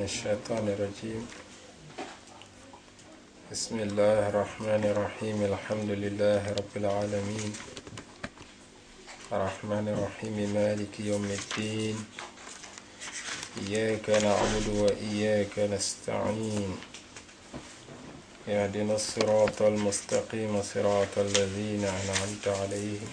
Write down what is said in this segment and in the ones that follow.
الشيطان الرجيم. بسم الله الرحمن الرحيم. الحمد لله رب العالمين الرحمن الرحيم مالك يوم الدين إياك نعبد وإياك نستعين اهدنا الصراط المستقيم صراط الذين أنعمت عليهم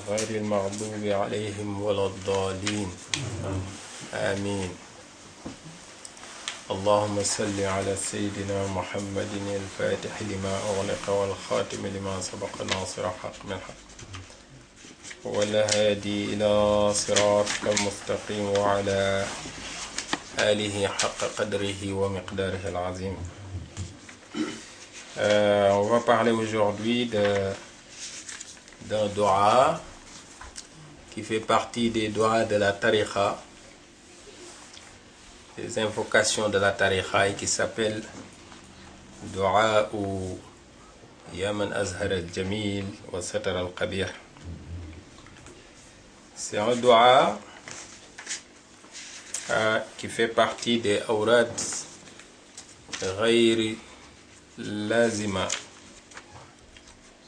غير المغضوب عليهم ولا الضالين آمين. اللهم صل على سيدنا محمد الفاتح لما أغلق والخاتم لما سبق ناصر حق من حق والهادي إلى صراطك المستقيم وعلى آله حق قدره ومقداره العظيم. On va parler aujourd'hui d'un dua qui fait partie des doigts de la tariqa, des invocations de la tariqa, et qui s'appelle Dua ou Yaman Azhar al-Jamil wa Satar al-Qabih. C'est un dua qui fait partie des awrad غير لازمة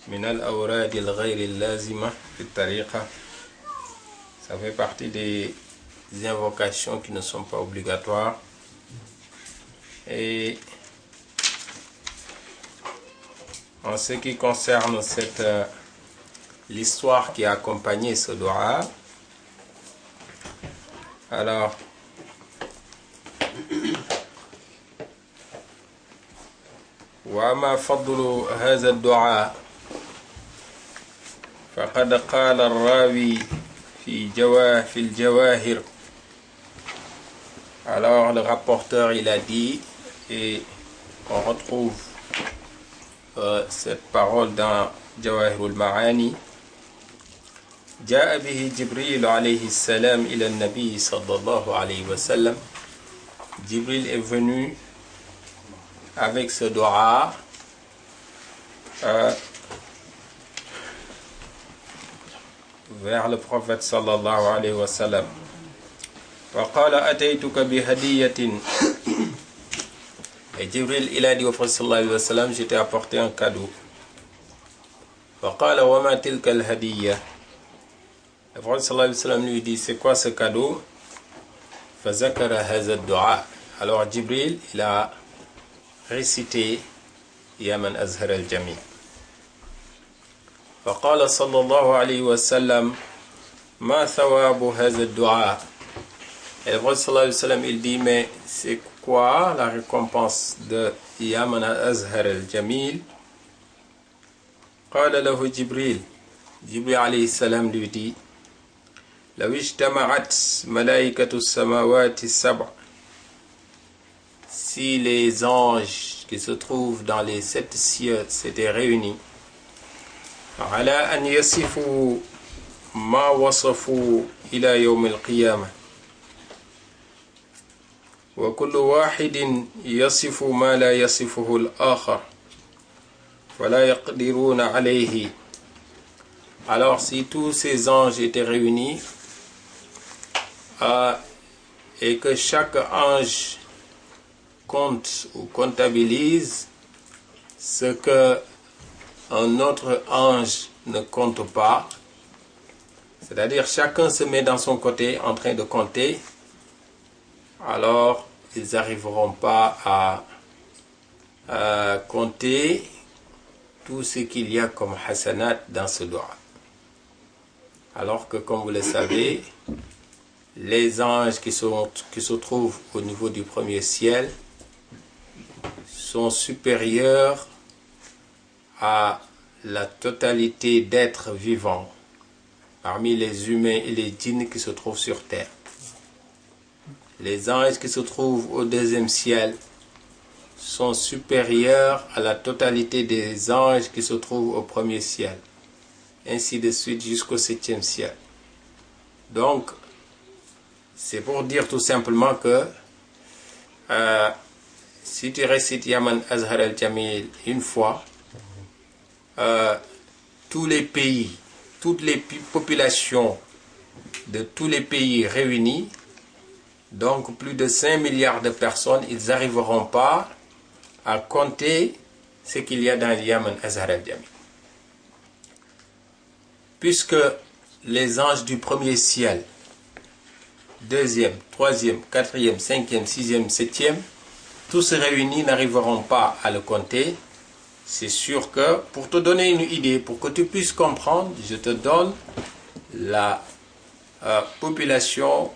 من الأوراد الغير اللازمة في الطريقة. Ça fait partie des invocations qui ne sont pas obligatoires. Et en ce qui concerne l'histoire qui a accompagné ce dua, alors وما فضل هذا الدعاء فقد قال الراوي في الجواهر. Alors le rapporteur il a dit, et on retrouve cette parole dans Jawahir al-Ma'ani: جاء به جبريل عليه السلام إلى النبي صلى الله عليه وسلم. Jibril est venu avec ce dua vers le prophète sallallahu alayhi wa sallam. وقال أتيتك بهدية. Et Jibril il a dit au prophète sallallahu alayhi wa sallam: je t'ai apporté un cadeau. وقال وما تلك الهدية. Le prophète sallallahu alayhi wa sallam lui dit: c'est quoi ce cadeau? فذكر هذا الدعاء. Alors Jibril il a récité Yaman Azhar al-Jamil. فقال صلى الله عليه وسلم ما ثواب هذا الدعاء. Et le prophète sallallahu alayhi wa sallam il dit: mais c'est quoi la récompense de Yaman Azhar al-Jamil? قال له جبريل. Jibril alayhi salam lui dit: لو اجتمعت ملائكة السماوات السبع. Si les anges qui se trouvent dans les 7 cieux s'étaient réunis, على أن يصفوا ما وصفوا إلى يوم القيامة، وكل واحد يصف ما لا يصفه الآخر فلا يقدرون عليه. Alors si tous ces anges étaient réunis et que chaque ange compte ou comptabilise ce que un autre ange ne compte pas, c'est-à-dire chacun se met dans son côté en train de compter, alors ils n'arriveront pas à compter tout ce qu'il y a comme hasanat dans ce dua. Alors que, comme vous le savez, les anges qui se trouvent au niveau du premier ciel sont supérieurs à la totalité d'êtres vivants parmi les humains et les djinns qui se trouvent sur terre. Les anges qui se trouvent au deuxième ciel sont supérieurs à la totalité des anges qui se trouvent au premier ciel, ainsi de suite jusqu'au 7e ciel. Donc c'est pour dire tout simplement que si tu récites Yaman Azhar al-Jamil une fois, tous les pays, toutes les populations de tous les pays réunis Donc plus de 5 milliards de personnes, ils n'arriveront pas à compter ce qu'il y a dans Yaman Azhar al-Jamil. Puisque les anges du premier ciel, deuxième, troisième, quatrième, cinquième, sixième, septième, tous réunis n'arriveront pas à le compter. C'est sûr que, pour te donner une idée, pour que tu puisses comprendre, je te donne la population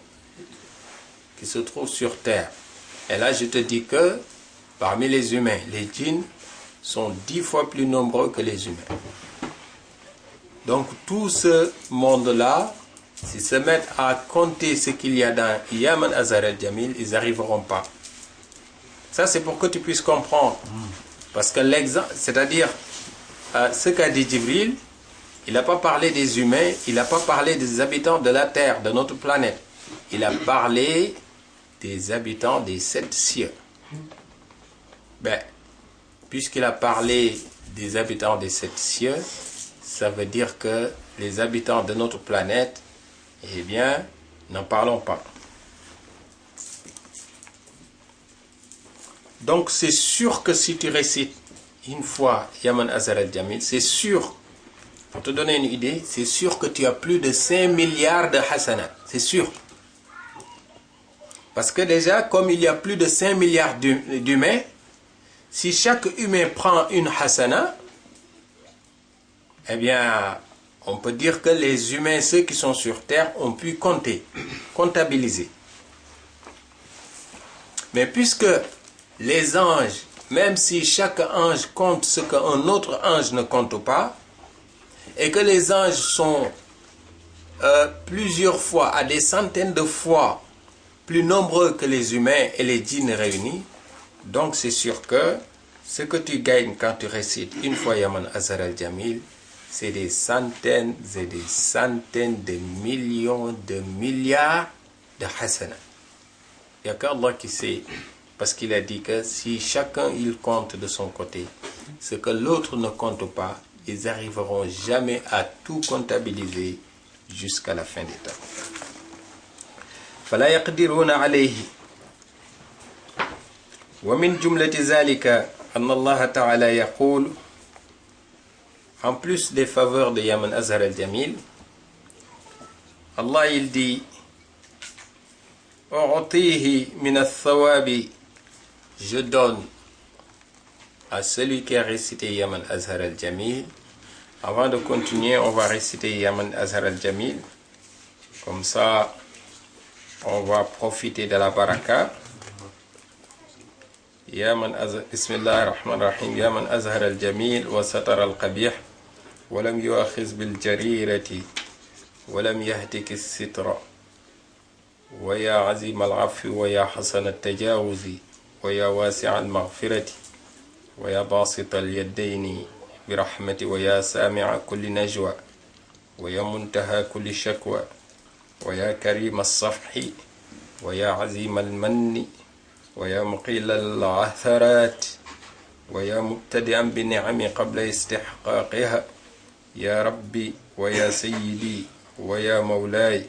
qui se trouve sur Terre. Et là, je te dis que parmi les humains, les djinns sont 10 fois plus nombreux que les humains. Donc, tout ce monde-là, s'ils se mettent à compter ce qu'il y a dans Yaman Azhar al-Jamil, ils n'arriveront pas. Ça, c'est pour que tu puisses comprendre. Parce que l'exemple, c'est-à-dire, ce qu'a dit Djibril, il n'a pas parlé des humains, il n'a pas parlé des habitants de la Terre, de notre planète. Il a parlé des habitants des 7 cieux. Ben, puisqu'il a parlé des habitants des 7 cieux, ça veut dire que les habitants de notre planète, eh bien, n'en parlons pas. Donc c'est sûr que si tu récites une fois Yaman Azhar al-Jamil, c'est sûr, pour te donner une idée, c'est sûr que tu as plus de 5 milliards de hasanat. C'est sûr. Parce que déjà, comme il y a plus de 5 milliards d'humains, si chaque humain prend une hasana, eh bien, on peut dire que les humains, ceux qui sont sur Terre, ont pu compter, comptabiliser. Mais puisque les anges, même si chaque ange compte ce qu'un autre ange ne compte pas, et que les anges sont plusieurs fois, à des centaines de fois, plus nombreux que les humains et les djinns réunis, donc c'est sûr que ce que tu gagnes quand tu récites une fois Yaman Azhar al-Jamil, c'est des centaines et des centaines de millions de milliards de hasanat. Il n'y a qu'Allah qui sait, parce qu'il a dit que si chacun il compte de son côté, ce que l'autre ne compte pas, ils n'arriveront jamais à tout comptabiliser jusqu'à la fin des temps. فلا يقدرون عليه ومن جملة ذلك أن الله تعالى يقول, en plus des faveurs de Yaman Azhar al-Jamil, Allah il dit أعطيه من الثواب, je donne à celui qui a récité Yaman Azhar al-Jamil. Avant de continuer, on va réciter Yaman Azhar al-Jamil, comme ça on va profiter de la baraka. بسم الله الرحمن الرحيم. يا من أزهر الجميل وستر القبيح ولم يؤاخذ بالجريرة ولم يهتك الستر ويا عزيم العفو ويا حسن التجاوز ويا واسع المغفرة ويا باسط اليدين برحمة ويا سامع كل نجوى ويا منتهى كل شكوى ويا كريم الصفح ويا عزيم المن ويا مقيل العثرات ويا مبتدئا بالنعم قبل استحقاقها يا ربي ويا سيدي ويا مولاي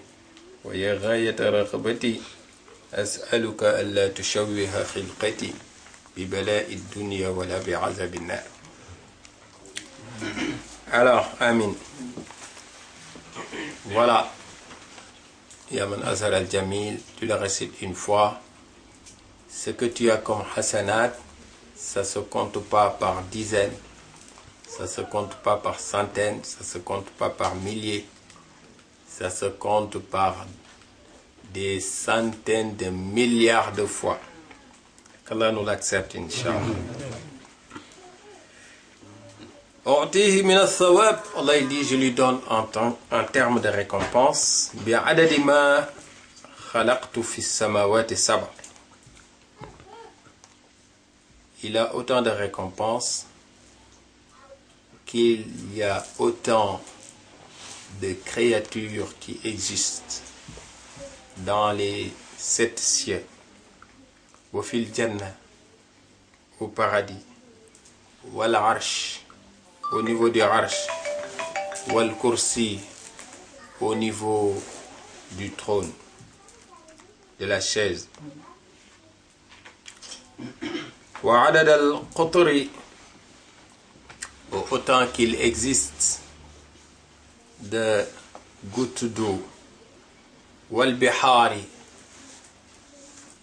ويا غاية رغبتي أسألك ألا تشوه خلقتي ببلاء الدنيا ولا بعذاب النار. Alors, Amin. Voilà. Yaman Azhar al-Jamil, tu le récites une fois. Ce que tu as comme hasanat, ça ne se compte pas par dizaines, ça ne se compte pas par centaines, ça ne se compte pas par milliers, ça se compte par des centaines de milliards de fois. Qu'Allah nous l'accepte, Inch'Allah. Allah dit, je lui donne en termes de récompense, il a autant de récompenses qu'il y a autant de créatures qui existent dans les 7 cieux, au fil Jannah, au paradis, wal arsh, au niveau du arsh, wal kursi, au niveau du trône. de la chaise. Wa adad al-qutri, autant qu'il existe de gouttes d'eau. Wal bihari,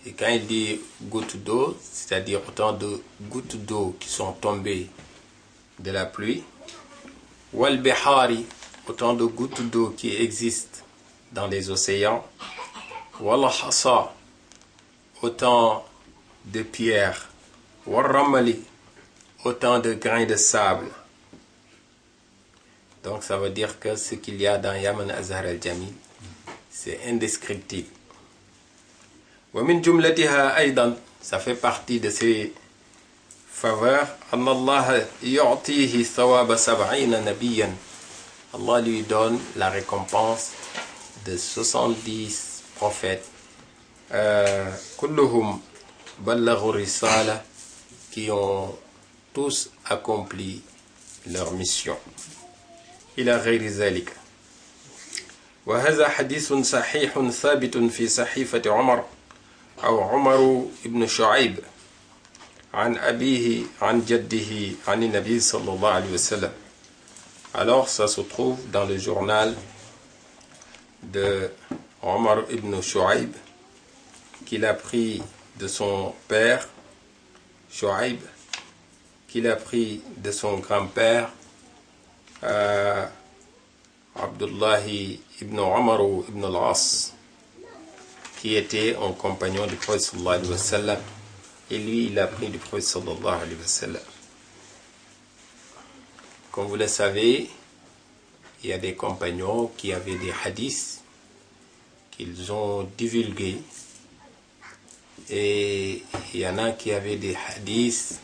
et quand il dit gouttes d'eau, c'est-à-dire autant de gouttes d'eau qui sont tombées de la pluie. Wal bihari, autant de gouttes d'eau qui existent dans les océans. Wal hasa, autant de pierres. Wal ramali, autant de grains de sable. Donc ça veut dire que ce qu'il y a dans Yaman Azhar al-Jamil, c'est indescriptible. Wa min jumlatiha aydan, ça fait partie de ces faveurs. Anna Allah yu'tihi thawaba sab'ina nabiyyan. Allah lui donne la récompense de 70 prophètes. Kulluhum ballaghu risala, qui ont tous accompli leur mission. إلى غير ذلك. وهذا حديث صحيح ثابت في صحيفة عمر أو عمر بن شعيب عن أبيه عن جده عن النبي صلى الله عليه وسلم. Alors ça se trouve dans le journal de Omar ibn Shu'aib, qu'il a pris de son père Shu'aib, qu'il a pris de son grand-père Abdullah ibn Omar ibn al-As, qui était un compagnon du prophète sallallahu alayhi wa sallam, et lui il a pris du prophète sallallahu alayhi wa sallam. Comme vous le savez, il y a des compagnons qui avaient des hadiths qu'ils ont divulgués, et il y en a qui avaient des hadiths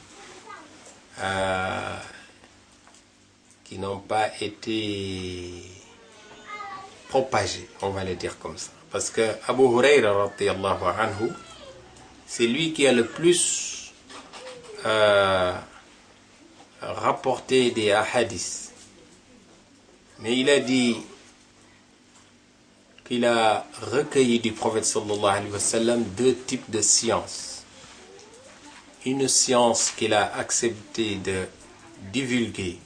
qui n'ont pas été propagés, on va le dire comme ça. Parce que Abu Hurayra radiyallahu anhu, c'est lui qui a le plus rapporté des hadiths. Mais il a dit qu'il a recueilli du prophète sallallahu alayhi wa sallam deux types de sciences. Une science qu'il a accepté de divulguer